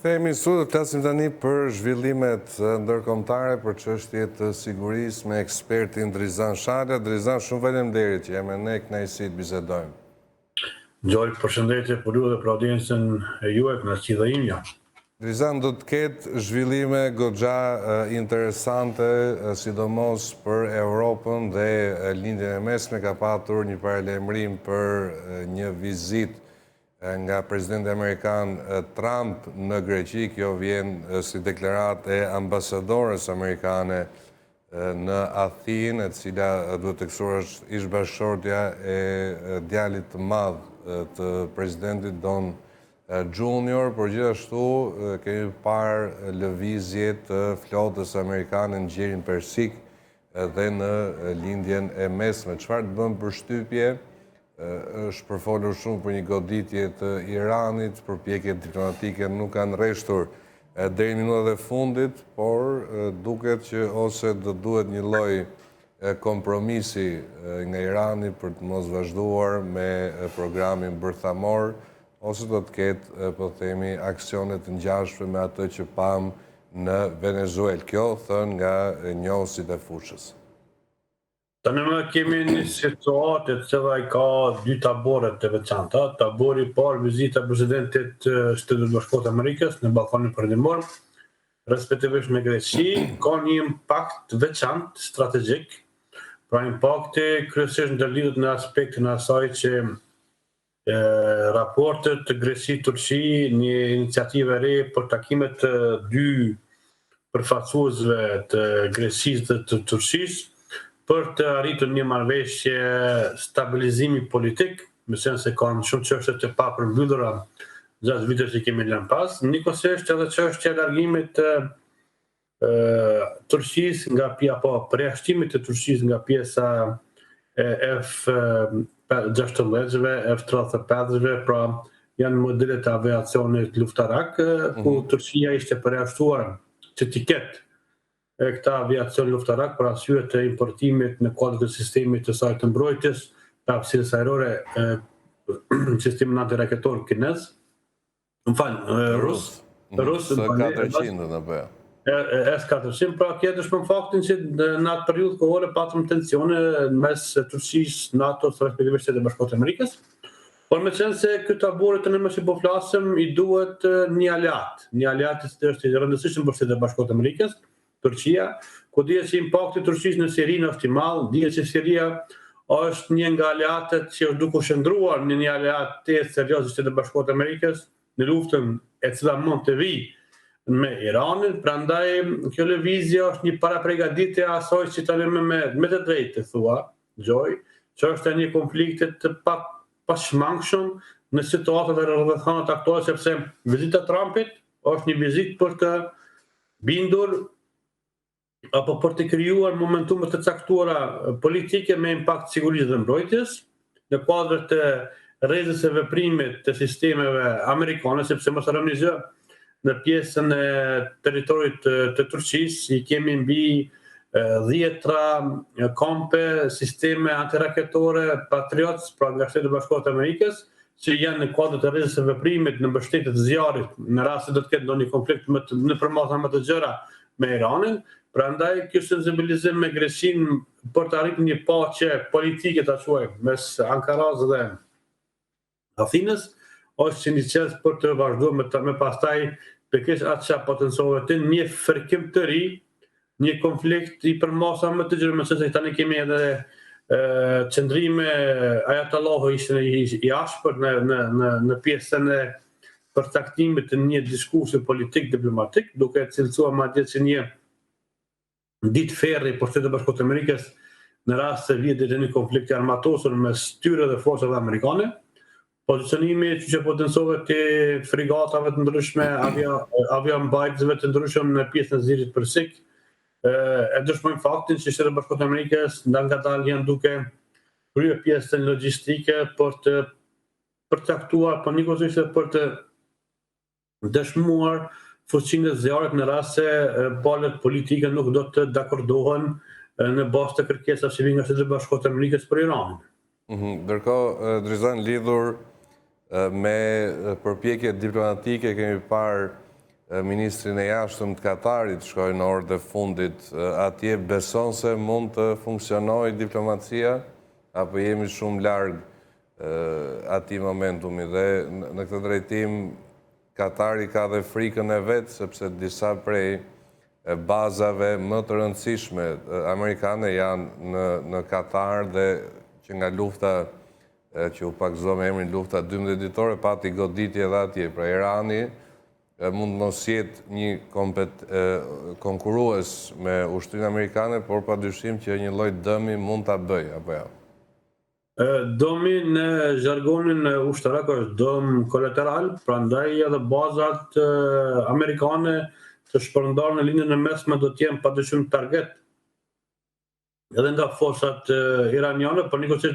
Kthehemi në studio, flasim tani për zhvillimet ndërkombëtare për çështjet të sigurisë me ekspertin Drizan Shala. Drizan, shumë faleminderit që jam me ne, kënaqësi të bisedojmë. Gjoj, përshëndetje për ju dhe për audiencën e juaj, kënaqësi dhe imja. Drizan, do të ketë zhvillime goxha interesante, sidomos për Europën dhe lindjen e mesme. Ka patur një paralajmërim për një vizitë nga presidenti Amerikan Trump në Greqi. Kjo vjen si deklarat e ambasadores amerikane në Athinë, e cila duhet të kësuar është ish-bashkëshortja e djalit të madh të presidentit Don Junior, por gjithashtu kemi parë lëvizje të flotës amerikane në gjirin Persik dhe në lindjen e mesme. Çfarë të bën përshtypje? Është përfolur shumë për një goditje të Iranit, përpjekjet diplomatike nuk kanë rreshtur deri në minutat e fundit, por duket që ose do duhet një lloj kompromisi nga Irani për të mos vazhduar me programin bërthamor, ose do të ketë, po themi, aksione të ngjashme me atë që pam në Venezuelë. Kjo thënë nga njohuesit e fushës. Tani më kemi një situatë e cila i ka dy tabore të veçanta. Tabori i parë, vizita e presidentit të Shtetit Bashkuar të Amerikës në Ballkanin Perëndimor, respektivisht me Greqi, ka një impakt veçantë strategjik. Pra impakti kryesisht ndërlidhet në aspektin e asaj që raportet Greqi-Turqi, një iniciativë e re për takimet të dy përfaqësuesve të Greqisë dhe të Turqisë, për të arritur një marrëveshje stabilizimi politik, me sens se kanë shumë çështje të papërmbyllura gjatë viteve që kemi lënë pas, njëkohësisht edhe çështja e largimit të Turqisë nga apo përjashtimit të Turqisë nga pjesa e F-16-ve, F-35-ve, pra janë modelet e aviacionit luftarak, ku Turqia ishte përjashtuar që t'i ketë këta aviacion luftarak për arsye të importimit në kuadër të sistemit të saj të mbrojtjes të hapësirës ajrore, sistemin antiraketor kinez. Rus. S-400 në bëja. S-400, pra kjo dëshmon faktin që në atë periudhë kohore patëm tensione mes Turqisë, NATO-s, respektivisht Shtetit Bashkuar të Amerikës. Por me qenë se këtë tabore të në që po flasim, i duhet një aliat. Një aliat që është i rëndësishëm për Shtetin Bashkuar të Amerikës, Turqia, ku dihet që impakti i Turqisë në Sirinë është i madh, dihet që Siria është një nga aleatët që është duke shndruar në një aleat të serioz të Shtetit Bashkuar të Amerikës në luftën e cila mund të vijë me Iranin. Prandaj kjo lëvizje është një parapregaditje e asaj që tani me të drejtë të thua, Gjoj, që është një konflikti të pashmangshëm në situatat e rrethana aktuale, sepse vizita e Trumpit është një vizitë për të bindur apo për të krijuar momentume të caktuara politike me impakt sigurisë dhe mbrojtjes në kuadër të rrezës së veprimit të sistemeve amerikane, sepse mos harroni gjë, në pjesën e territorit të Turqisë i kemi mbi 10 kampe, sisteme antiraketore Patriot, pra nga Shteti Bashkuar të Amerikës, që janë në kuadër të rrezës së veprimit në mbështetje të zjarrit në rast se do të ketë ndonjë konflikt në përmasa më të gjëra me Iranin. Prandaj ky sensibilizim me Greqinë për të arritur një paqe politike, ta quajmë, mes Ankaras dhe Athinës, është një çelës për të vazhduar me pastaj pikërisht atë që potencohet të një fërkim të ri, një konflikt i përmasa më të gjerë, se tani kemi edhe qëndrime Ayatollahu ishte i ashpër në pjesën e përcaktimit të një diskursi politik diplomatik, duke cilësuar madje që një ditë ferri për Shtetin Bashkuar të Amerikës në rast se vjen deri në konflikt armatosur mes tyre dhe forcave amerikane. Pozicionimi që potencohet të fregatave të ndryshme, aviambajtësve të ndryshëm në pjesën e zirit Persik, e dëshmojnë faktin që Shtetet Bashkuara të Amerikës ngadalë janë duke kryer pjesën logjistike për të përcaktuar, por njëkohësisht për të dëshmuar fuqinë e zjarrit në rast se palët politike nuk do të dakordohen në bazë të kërkesave që vijnë nga Shtetet Bashkuara të Amerikës për Iranin. Ndërkohë, Drizan, lidhur me përpjekjet diplomatike, kemi parë ministrin e jashtëm të Katarit shkoi në orët e fundit atje, beson se mund të funksionojë diplomacia, apo jemi shumë larg atij momentumi dhe në këtë drejtim Katari ka dhe frikën e vet, sepse disa prej bazave më të rëndësishme amerikane janë në Katar dhe që nga lufta që u pakëzo me emrin lufta 12 ditore, pati goditje edhe atje. Pra Irani mund mos jetë një konkurrues me ushtrinë amerikane, por padyshim që një lloj dëmi mund ta bëj, apo jo? Dëmi në zhargonin ushtarak është dëm kolateral, prandaj edhe bazat amerikane të shpërndarë në linjën e mesme do të jenë padyshim target edhe nga forcat iraniane, por njëkohësisht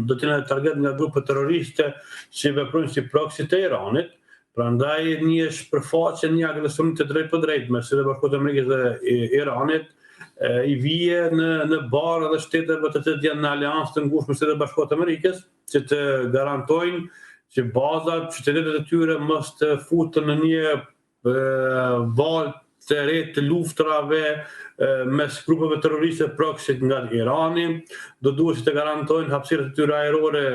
do të jenë target nga grupe terroriste që veprojnë si proxy të Iranit. Prandaj një shpërfaqje, një agresion të drejtë për drejtë mes Shtetit Bashkuar të Amerikës dhe Iranit i vije në barë dhe shteteve të cilët janë në aleancë të ngushtë me Shtetet Bashkuara të Amerikës, që të garantojnë që bazat, qytetet e tyre mos të futen në një valë të re të luftrave mes grupeve terroriste proxy nga Irani, do duhet që të garantojnë hapësirët e tyre ajrore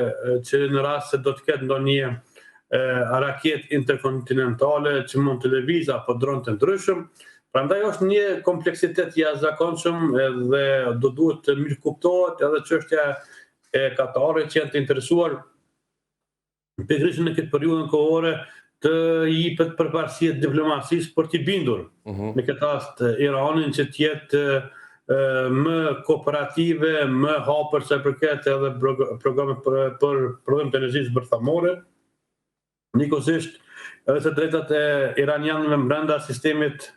që në rast se do të ketë ndonjë raket interkontinentale që mund të lëvizë apo dronë të ndryshëm. Prandaj është një kompleksitet jashtëzakonshëm dhe do duhet të mirë kuptohet edhe çështja e Katarit që janë të interesuar pikërisht në këtë periudhë kohore të jipet përparësi diplomacisë për t'i bindur në këtë rast Iranin që të jetë më kooperative, më hapër sa i përket edhe programe për prodhim të energjisë bërthamore. Njëkohësisht edhe të drejtat e iranianëve brenda sistemit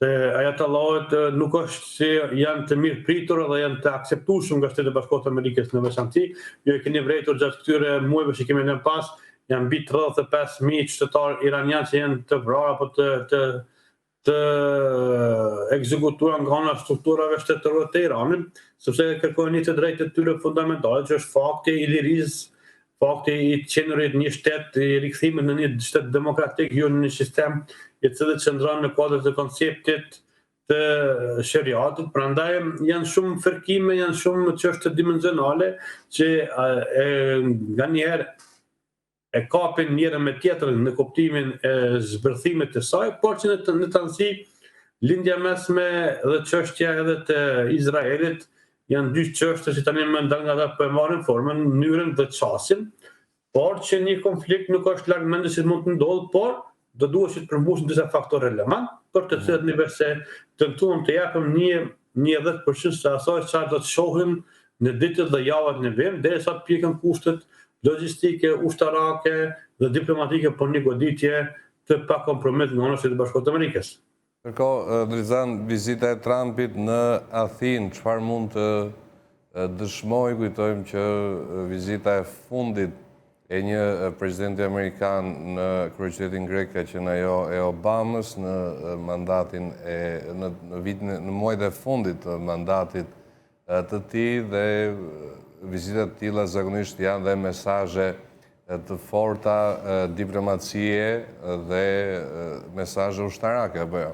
të ajatollahut nuk është se janë të mirë pritur dhe janë të akceptueshëm nga Shtetet Bashkuara të Amerikës në veçantë. Ju e keni vërejtur gjatë këtyre muajve që kemi lënë pas, janë mbi 35.000 qytetarë iranianë që janë të vrarë apo të ekzekutuar nga ana strukturave shtetërore të Iranit, sepse kërkojnë një të drejtë të tyre fundamentale, që është fakti i lirisë, fakti i qenurit një shtet, i rikthimit në një shtet demokratik, jo në një sistem i cili qëndron në kuadër të konceptit të shariatit. Prandaj janë shumë fërkime, janë shumë çështje dimensionale që nganjëherë e kapin njëra me tjetrën në kuptimin e zbërthimit të saj, por që në të nësi lindja mesme dhe çështja edhe të Izraelit janë dy çështje që tani më ndal nga ata po e marrin formën, mënyrën dhe çastin, por që një konflikt nuk është larg mendjes se mund të ndodhë, por do duhet që të përmbushën disa faktorë relevant për të cilët nivelse tentuam të japim një 10% të asaj çfarë do të shohim në ditët dhe javët në vim, derisa të pikën kushtet logjistike, ushtarake dhe diplomatike për një goditje të pa kompromis nga ana e Shtetit Bashkuar të Amerikës. Ndërkohë, Drizan, vizita e Trumpit në Athinë, çfarë mund të dëshmojë? Kujtojmë që vizita e fundit e një presidenti amerikan në kryeqytetin grek ka qenë ajo e Obamës në mandatin në muajt e fundit të mandatit të tij, dhe vizitat të tilla zakonisht janë dhe mesazhe të forta diplomacie dhe mesazhe ushtarake, apo jo?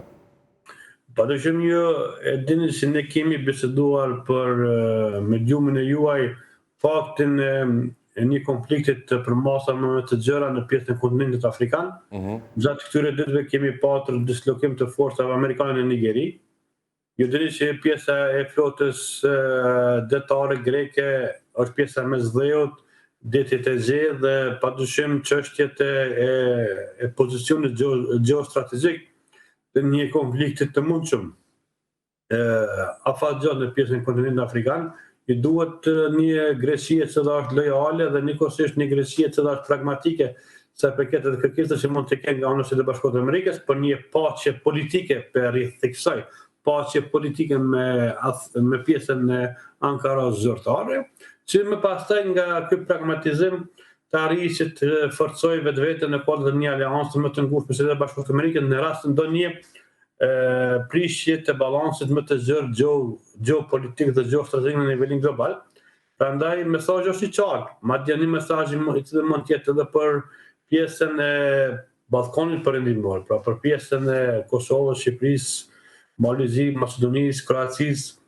Padyshim ju e dini se ne kemi biseduar për mediumin e juaj faktin e një konfliktit të përmasur me të gjëra në pjesën e kontinentit afrikan. Gjatë këtyre ditëve kemi patur dislokim të forcave amerikane në Nigeri. Ju dini që pjesa e flotës detare greke është pjesa mes dheut, detit e Zezë dhe padyshim çështjet e pozicionit gjeostrategjik të një konflikti të mundshëm afatgjatë në pjesën e kontinentit afrikan. I duhet një Greqi e cila është lojale dhe njëkohësisht një Greqi e cila është pragmatike sa i përket edhe kërkesave që mund të kenë nga ana e Shtetit Bashkuar të Amerikës për një paqe politike për rreth kësaj, paqe politike me pjesën e Ankaras zyrtare, që më pastaj nga ky pragmatizëm të arrijë që të forcojë vetveten në kuadër të një aleancë më të ngushtë me Shtetet Bashkuara të Amerikës në rast të ndonjë prishje të balansit më të zgjerë geopolitik dhe geostrategjik në nivelin global. Prandaj mesazhi është i qartë, madje një mesazh i cili mund të jetë edhe për pjesën e Ballkanit Perëndimor, pra për pjesën e Kosovës, Shqipërisë, Malizisë, Maqedonisë, Kroacisë,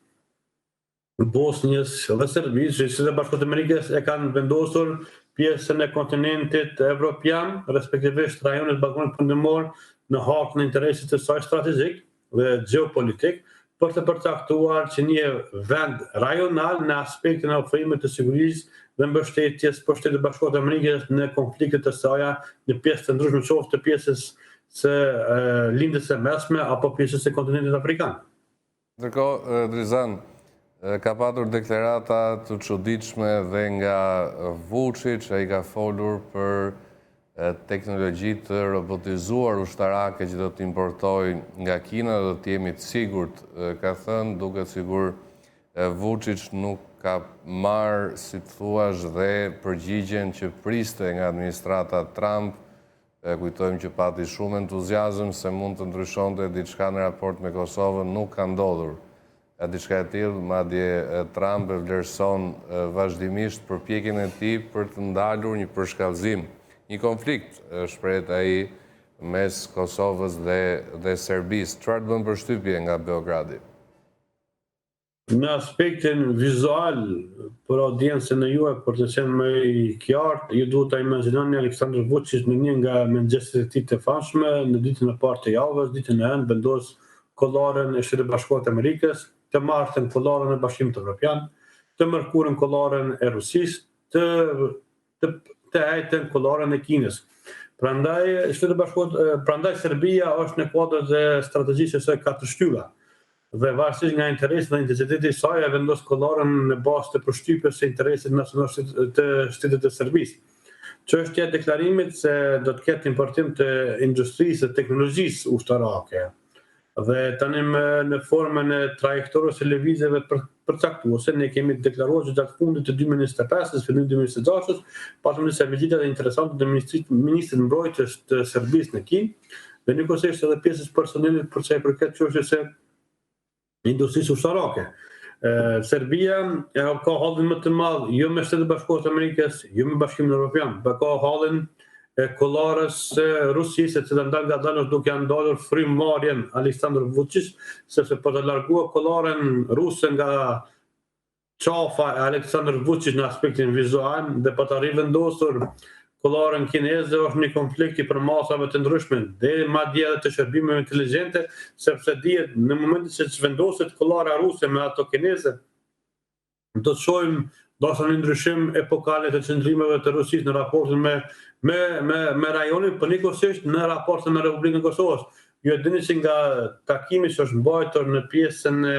Bosnjës dhe Serbisë, Shtetet e Bashkuara të Amerikës e kanë vendosur pjesën e kontinentit evropian, respektivisht rajonet Ballkanit Perëndimor, në hakun e interesit të saj strategjik dhe gjeopolitik, për të përcaktuar që një vend rajonal në aspektin e ofrimit të sigurisë dhe mbështetjes për Shtetet e Bashkuara të Amerikës në konfliktet të saja në pjesë të ndryshme, qoftë të pjesës së lindjes së mesme apo pjesës së kontinentit afrikan. Ndërkohë, Drizan, ka patur deklarata të çuditshme dhe nga Vučić, ai ka folur për teknologji të robotizuar ushtarake që do të importojnë nga Kina, do të jemi të sigurt, ka thënë, duket sigur Vučić nuk ka marrë, si të thuash, dhe përgjigjen që priste nga administrata Trump. Kujtojmë që pati shumë entuziazëm se mund të ndryshonte diçka në raport me Kosovën, nuk ka ndodhur. Diçka e tillë, madje Trump e vlerëson vazhdimisht përpjekjen e tij për të ndalur një përshkallëzim, një konflikt, shprehet ai, mes Kosovës dhe Serbisë. Çfarë të bën përshtypje nga Beogradi? Në aspektin vizual, për audiencën e juaj, për të qenë më i qartë, ju duhet ta imagjinoni Aleksandar Vučić në një nga mëngjeset e tij të famshme, në ditën e parë të javës, ditën e hënë vendos kollaren e Shtetit Bashkuar të Amerikës, të martën kollaren e Bashkimit Evropian, të mërkurën kollaren e Rusisë, të hejtën kollaren e Kinës. Prandaj Serbia është në kuadër të strategjisë së saj katër shtylla. Dhe varësisht nga interesi dhe intensiteti i saj e vendos kollaren në bazë të përshtypjes së interesit nacional të Shtetit të Serbisë. Çështja e deklarimit se do të ketë importim të industrisë dhe teknologjisë ushtarake dhe tani në formën e trajektorës së lëvizjeve përcaktuese, ne kemi deklaruar që gjatë fundit të 2025-s, fillim 2026-s, patëm disa vizita interesante të ministrit mbrojtjes të Serbisë në Kinë, dhe njëkohësisht edhe pjesës personelit për sa i përket çështjes së industrisë ushtarake. Serbia ka hallin më të madh jo me Shtetet e Bashkuara të Amerikës, jo me Bashkimin Evropian, por ka hallin e kollarës së Rusisë, e cila nga dalë duke ja ndalur frymëmarrjen Aleksandar Vučić, sepse po të largua kollaren ruse nga qafa e Aleksandar Vučić në aspektin vizual dhe po të rivendosur kollaren kineze, është një konflikt i përmasave të ndryshme, dhe madje edhe të shërbimeve inteligjente, sepse dihet në momentin që vendoset kollara ruse me ato kineze, do të shohim ndoshta një ndryshim epokale të qëndrimeve të Rusisë në raportin me rajonin, por njëkohësisht në raportin me Republikën e Kosovës. Ju e dini që nga takimi që është mbajtur në pjesën e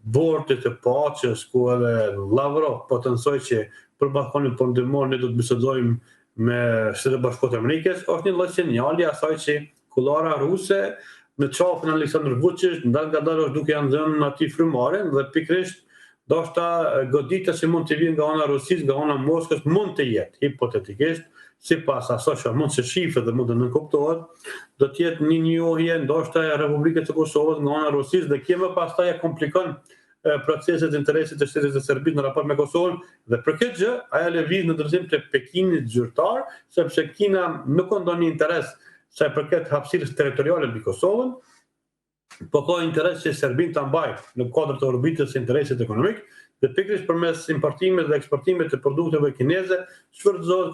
bordit të paqes, ku edhe Lavrov po të mësoj që për Ballkanin Perëndimor ne do të bisedojmë me Shtetet e Bashkuara të Amerikës, është një lloj sinjali asaj që kollara ruse në qafën e Aleksandar Vučić ngadalë është duke janë dhënë atij frymëmarrjen dhe pikërisht ndoshta godita që mund të vijë nga ana Rusisë, nga ana Moskës, mund të jetë hipotetikisht, sipas asaj që mund të shifret dhe mund të nënkuptohet, do të jetë një njohje ndoshta e Republikës së Kosovës nga ana Rusisë, dhe kjo më pastaj e komplikon proceset e interesit të Shtetit të Serbisë në raport me Kosovën, dhe për këtë gjë ajo lëviz në drejtim të Pekinit zyrtar, sepse Kina nuk ka ndonjë interes sa i përket hapësirës territoriale mbi Kosovën, po ka interes që Serbinë ta mbajë në kuadër të orbitës së interesit ekonomik, dhe pikërisht përmes importimit dhe eksportimit të produkteve kineze, shfrytëzohet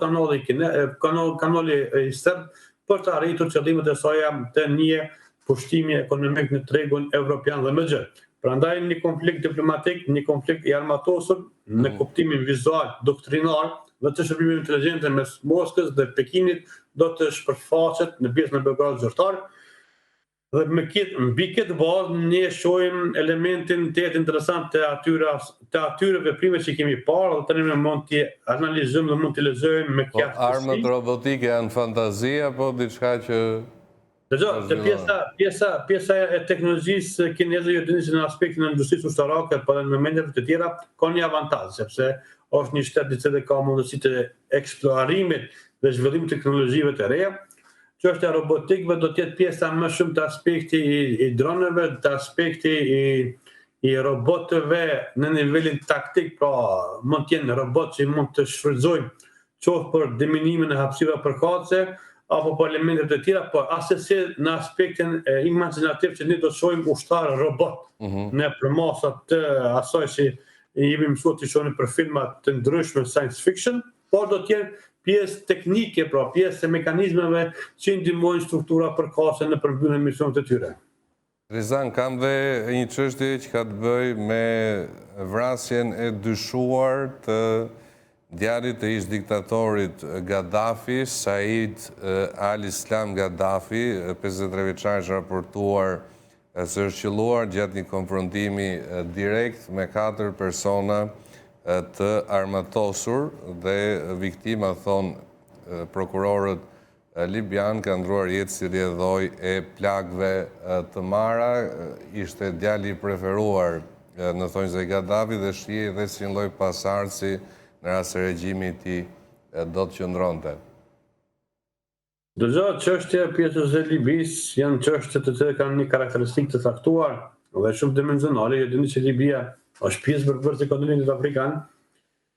kanali i serb për të arritur qëllimet e saj të një pushtimi ekonomik në tregun evropian dhe më gjë. Prandaj një konflikt diplomatik, një konflikt i armatosur në kuptimin vizual, doktrinar dhe të shërbimeve inteligjente mes Moskës dhe Pekinit do të shpërfaqet në pjesën e Beogradit zyrtar. Dhe mbi këtë bazë ne shohim elementin të interesant të atyre veprime që kemi parë, dhe tani mund t'i analizojmë dhe mund t'i lexojmë me qartësi. Armët robotike janë fantazi apo diçka që pjesa e teknologjisë kineze, ju dini që në aspektin e industrisë ushtarake apo në mendjeve të tjera ka një avantazh, sepse është një shtet i cili ka mundësi të eksplorimit dhe zhvillimit të teknologjive të reja. Çështja e robotikëve do të jetë pjesa më shumë të aspekti i droneve, të aspekti i robotëve në nivelin taktik, pra mund të jenë robot që mund të shfrytëzojnë qoftë për diminimin e hapësirave përkatëse, apo po elementet e tjera, por asesi në aspektin imaginativ që ne do të shohim ushtar robot në përmasat të asaj që jemi mësuar të shohim për filmat të ndryshme science fiction, por do të jenë pjesë teknike, pra pjesë e mekanizmeve që ndihmojnë struktura përkatëse në përmbylljen e misionet e tyre. Rizan, kam dhe një çështje që ka të bëjë me vrasjen e dyshuar të djalit të ish diktatorit Gaddafi, Said al-Islam Gaddafi, 53 vjeçar, është raportuar se është qelluar gjatë një konfrontimi direkt me 4 persona të armatosur dhe viktima, thonë prokurorët libjan, ka ndruar jetë si rrjedhoj e plagëve të mara. Ishte djali i preferuar në thonjza e Gaddafi dhe shihej dhe si një lloj pasardhësi në rast se regjimi i tij do të qëndronte. Dëgjoj, çështja e pjesës së Libisë janë çështje të cilat kanë një karakteristikë të caktuar dhe shumë dimensionale. Ju dini që Libia është pjesë përbërëse e kontinentit afrikan.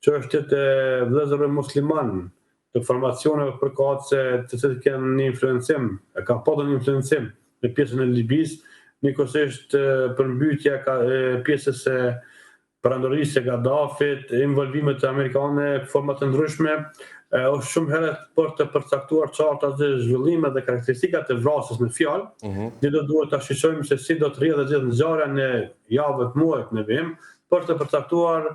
Çështjet e vëllezërve musliman, të formacioneve përkatëse të cilat kanë një influencim, ka pasur një influencim në pjesën e Libisë, njëkohësisht përmbytja e pjesës së perandorisë së Gaddafit, involvimet amerikane, forma të ndryshme, është shumë herët për të përcaktuar qarta dhe zhvillimet dhe karakteristikat e vrasjes në fjalë. Ne do duhet ta shqetësojmë se si do të rrjedhë gjithë ngjarja në javët, muajt në vim, për të përcaktuar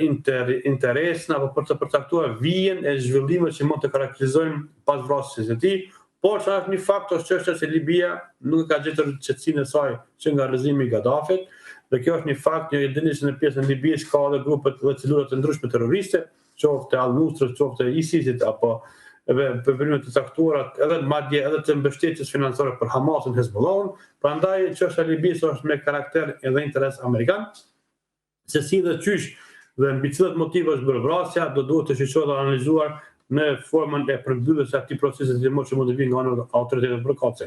interesin apo për të përcaktuar vijen e zhvillimeve që mund të karakterizojnë pas vrasjes së tij. Por që është një fakt është çështja se Libia nuk ka gjetur qetësinë e saj që nga rrëzimi i Gaddafit. Dhe kjo është një fakt, një dini që në pjesën e Libisë ka edhe grupe dhe celula të ndryshme terroriste, qoftë al-Nusrës, qoftë ISIS-it apo veprime të caktuara, edhe madje edhe të mbështetjes financiare për Hamasin, Hezbollahun. Prandaj çështja e Libisë është me karakter edhe interes amerikan. Se si dhe qysh dhe mbi cilat motive është bërë vrasja, do duhet të shqetësohet dhe analizuar në formën e përmbylljes së atij procesi që mund të vijë nga ana autoritetet përkatëse.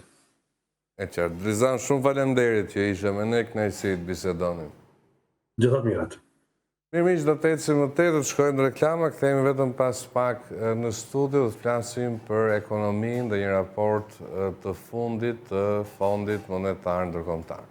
E qartë. Rizan, shumë faleminderit që ishe me ne, kënaqësi të bisedonim. Gjithat mirat. Mirë miq, do të ecim më tej, do të shkojmë në reklama, kthehemi vetëm pas pak në studio, do të flasim për ekonominë dhe një raport të fundit të Fondit Monetar Ndërkombëtar.